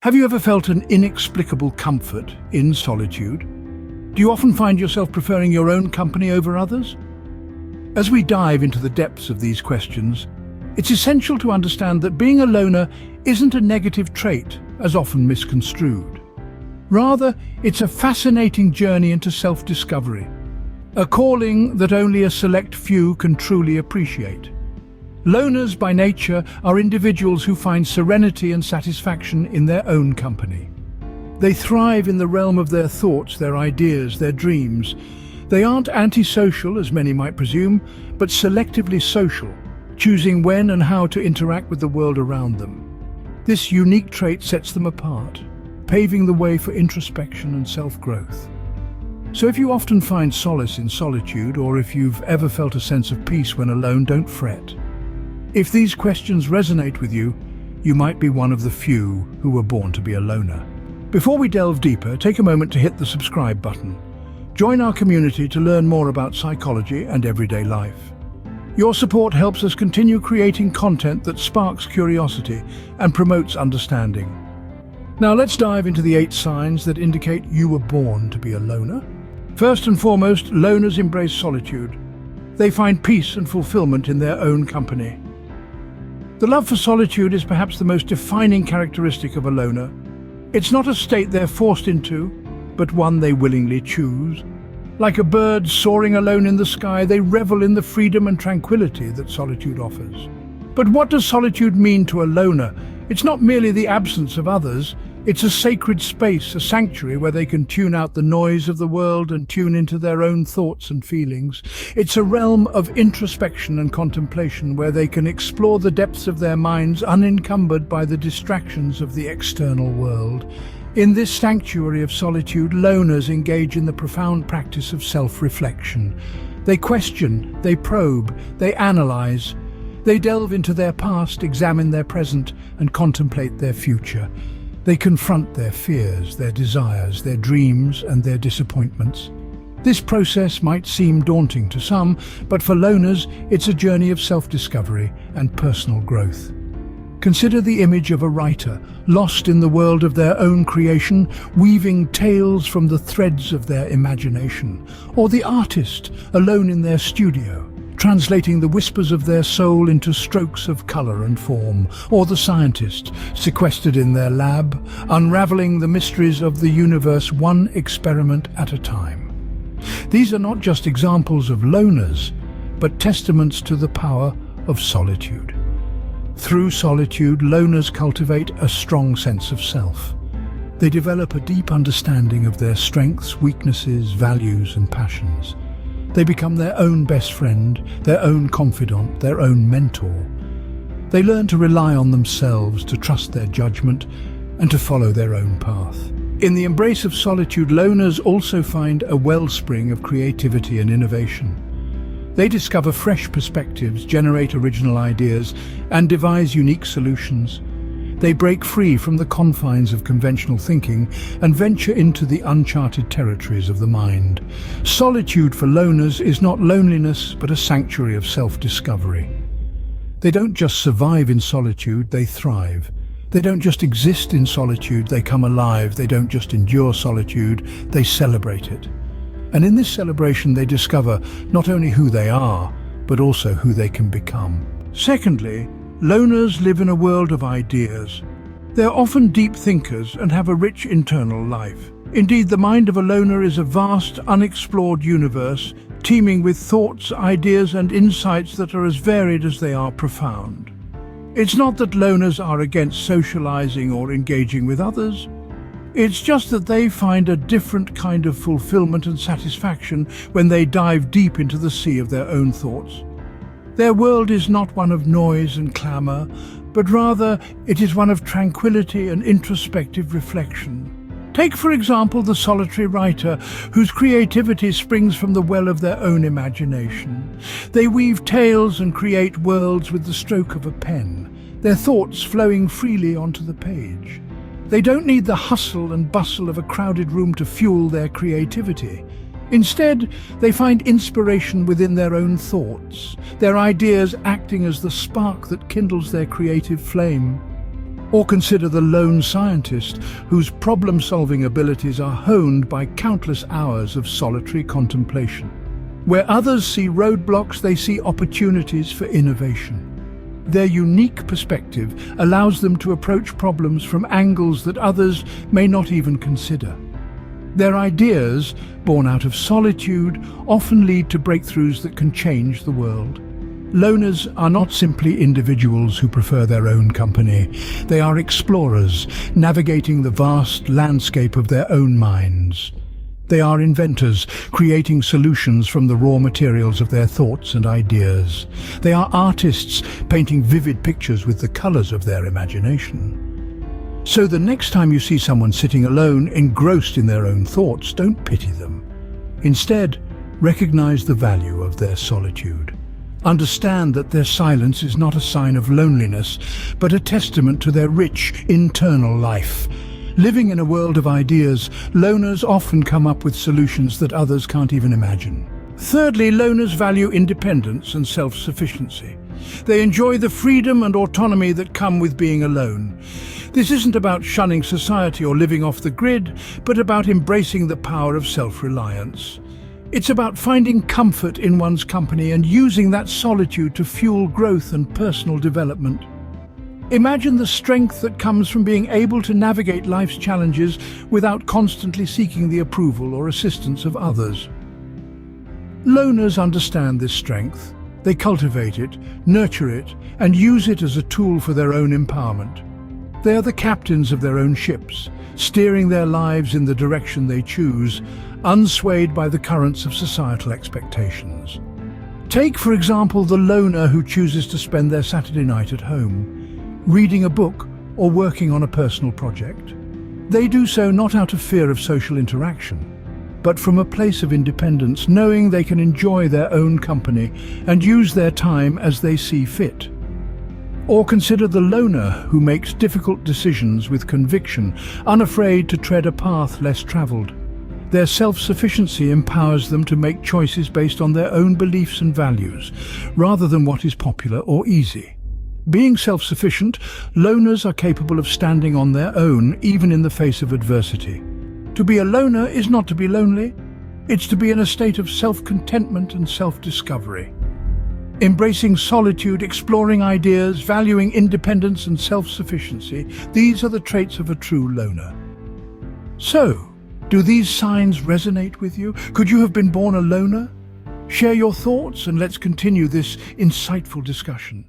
Have you ever felt an inexplicable comfort in solitude? Do you often find yourself preferring your own company over others? As we dive into the depths of these questions, it's essential to understand that being a loner isn't a negative trait, as often misconstrued. Rather, it's a fascinating journey into self-discovery, a calling that only a select few can truly appreciate. Loners by nature are individuals who find serenity and satisfaction in their own company. They thrive in the realm of their thoughts, their ideas, their dreams. They aren't antisocial, as many might presume, but selectively social, choosing when and how to interact with the world around them. This unique trait sets them apart, paving the way for introspection and self-growth. So if you often find solace in solitude, or if you've ever felt a sense of peace when alone, don't fret. If these questions resonate with you, you might be one of the few who were born to be a loner. Before we delve deeper, take a moment to hit the subscribe button. Join our community to learn more about psychology and everyday life. Your support helps us continue creating content that sparks curiosity and promotes understanding. Now let's dive into the 8 signs that indicate you were born to be a loner. First and foremost, loners embrace solitude. They find peace and fulfillment in their own company. The love for solitude is perhaps the most defining characteristic of a loner. It's not a state they're forced into, but one they willingly choose. Like a bird soaring alone in the sky, they revel in the freedom and tranquility that solitude offers. But what does solitude mean to a loner? It's not merely the absence of others. It's a sacred space, a sanctuary where they can tune out the noise of the world and tune into their own thoughts and feelings. It's a realm of introspection and contemplation where they can explore the depths of their minds unencumbered by the distractions of the external world. In this sanctuary of solitude, loners engage in the profound practice of self-reflection. They question, they probe, they analyze. They delve into their past, examine their present, and contemplate their future. They confront their fears, their desires, their dreams, and their disappointments. This process might seem daunting to some, but for loners, it's a journey of self-discovery and personal growth. Consider the image of a writer, lost in the world of their own creation, weaving tales from the threads of their imagination, or the artist, alone in their studio, translating the whispers of their soul into strokes of color and form, or the scientist, sequestered in their lab, unraveling the mysteries of the universe one experiment at a time. These are not just examples of loners, but testaments to the power of solitude. Through solitude, loners cultivate a strong sense of self. They develop a deep understanding of their strengths, weaknesses, values, and passions. They become their own best friend, their own confidant, their own mentor. They learn to rely on themselves, to trust their judgment, and to follow their own path. In the embrace of solitude, loners also find a wellspring of creativity and innovation. They discover fresh perspectives, generate original ideas, and devise unique solutions. They break free from the confines of conventional thinking and venture into the uncharted territories of the mind. Solitude for loners is not loneliness, but a sanctuary of self-discovery. They don't just survive in solitude, they thrive. They don't just exist in solitude, they come alive. They don't just endure solitude, they celebrate it. And in this celebration they discover not only who they are, but also who they can become. Secondly, loners live in a world of ideas. They're often deep thinkers and have a rich internal life. Indeed, the mind of a loner is a vast, unexplored universe, teeming with thoughts, ideas, and insights that are as varied as they are profound. It's not that loners are against socializing or engaging with others. It's just that they find a different kind of fulfillment and satisfaction when they dive deep into the sea of their own thoughts. Their world is not one of noise and clamour, but rather it is one of tranquility and introspective reflection. Take, for example, the solitary writer, whose creativity springs from the well of their own imagination. They weave tales and create worlds with the stroke of a pen, their thoughts flowing freely onto the page. They don't need the hustle and bustle of a crowded room to fuel their creativity. Instead, they find inspiration within their own thoughts, their ideas acting as the spark that kindles their creative flame. Or consider the lone scientist whose problem-solving abilities are honed by countless hours of solitary contemplation. Where others see roadblocks, they see opportunities for innovation. Their unique perspective allows them to approach problems from angles that others may not even consider. Their ideas, born out of solitude, often lead to breakthroughs that can change the world. Loners are not simply individuals who prefer their own company. They are explorers, navigating the vast landscape of their own minds. They are inventors, creating solutions from the raw materials of their thoughts and ideas. They are artists, painting vivid pictures with the colors of their imagination. So the next time you see someone sitting alone, engrossed in their own thoughts, don't pity them. Instead, recognize the value of their solitude. Understand that their silence is not a sign of loneliness, but a testament to their rich internal life. Living in a world of ideas, loners often come up with solutions that others can't even imagine. Thirdly, loners value independence and self-sufficiency. They enjoy the freedom and autonomy that come with being alone. This isn't about shunning society or living off the grid, but about embracing the power of self-reliance. It's about finding comfort in one's company and using that solitude to fuel growth and personal development. Imagine the strength that comes from being able to navigate life's challenges without constantly seeking the approval or assistance of others. Loners understand this strength. They cultivate it, nurture it, and use it as a tool for their own empowerment. They are the captains of their own ships, steering their lives in the direction they choose, unswayed by the currents of societal expectations. Take, for example, the loner who chooses to spend their Saturday night at home, reading a book or working on a personal project. They do so not out of fear of social interaction, but from a place of independence, knowing they can enjoy their own company and use their time as they see fit. Or consider the loner who makes difficult decisions with conviction, unafraid to tread a path less traveled. Their self-sufficiency empowers them to make choices based on their own beliefs and values, rather than what is popular or easy. Being self-sufficient, loners are capable of standing on their own, even in the face of adversity. To be a loner is not to be lonely. It's to be in a state of self-contentment and self-discovery. Embracing solitude, exploring ideas, valuing independence and self-sufficiency, these are the traits of a true loner. So, do these signs resonate with you? Could you have been born a loner? Share your thoughts and let's continue this insightful discussion.